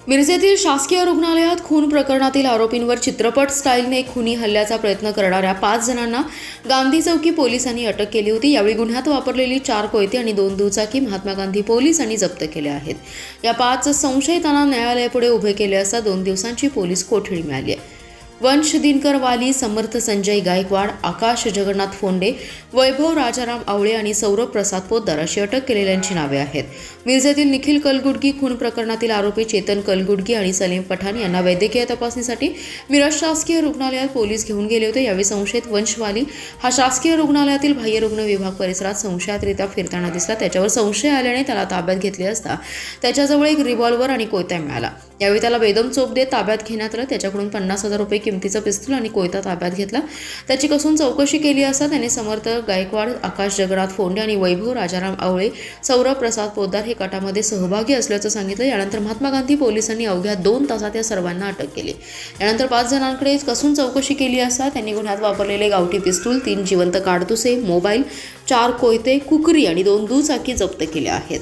मिरजेतील शासकीय रुग्णालयात खून प्रकरणातील आरोपींवर चित्रपट स्टाईलने खुनी हल्ल्याचा प्रयत्न करणाऱ्या 5 जणांना गांधी चौकी पोलिसांनी अटक केली होती। यावेळी गुन्ह्यात वापरलेली 4 कोयते आणि 2 दुचाकी महात्मा गांधी पोलिसांनी जप्त केल्या आहेत। या 5 संशयितांना न्यायालयापुढे उभे केले असता 2 दिवसांची पोलीस कोठडी मिळाली आहे। वंश दिनकर वाली, समर्थ संजय गायकवाड, आकाश जगन्नाथ फोंडे, वैभव राजाराम आवळे आणि सौरभ प्रसाद पोद्दार अशी अटक केलेल्यांची नावे आहेत। मिरजेतील निखिल कलगुडगी खून प्रकरणातील आरोपी चेतन कलगुडगी आणि सलीम पठाण यांना वैद्यकीय तपासणीसाठी मिरज शासकीय रुग्णालयात पोलीस घेऊन गेले होते। यावेळी संशयित वंश वाली हा शासकीय रुग्णालयातील बाह्यरुग्ण विभाग परिसरात संशयातरित्या फिरताना दिसला। त्याच्यावर संशय आल्याने त्याला ताब्यात घेतले असता त्याच्याजवळ एक रिव्हॉल्वर आणि कोयता मिळाला। यावेळी त्याला बेदम चोप देत ताब्यात घेण्यात आलं। त्याच्याकडून 50,000 रुपये किमतीचा पिस्तूल आणि कोयता ताब्यात घेतला। त्याची कसून चौकशी केली असता त्याने समर्थ गायकवाड, आकाश जगन्नाथ फोंडे आणि वैभव राजाराम आवळे, सौरभ प्रसाद पोद्दार हे कटामध्ये सहभागी असल्याचं सांगितलं। यानंतर महात्मा गांधी पोलिसांनी अवघ्या 2 तासात या सर्वांना अटक केली। यानंतर 5 जणांकडे कसून चौकशी केली असता त्यांनी गुन्ह्यात वापरलेले गावठी पिस्तूल, 3 जिवंत काडतुसे, मोबाईल, 4 कोयते, कुकरी आणि 2 दुचाकी जप्त केल्या आहेत।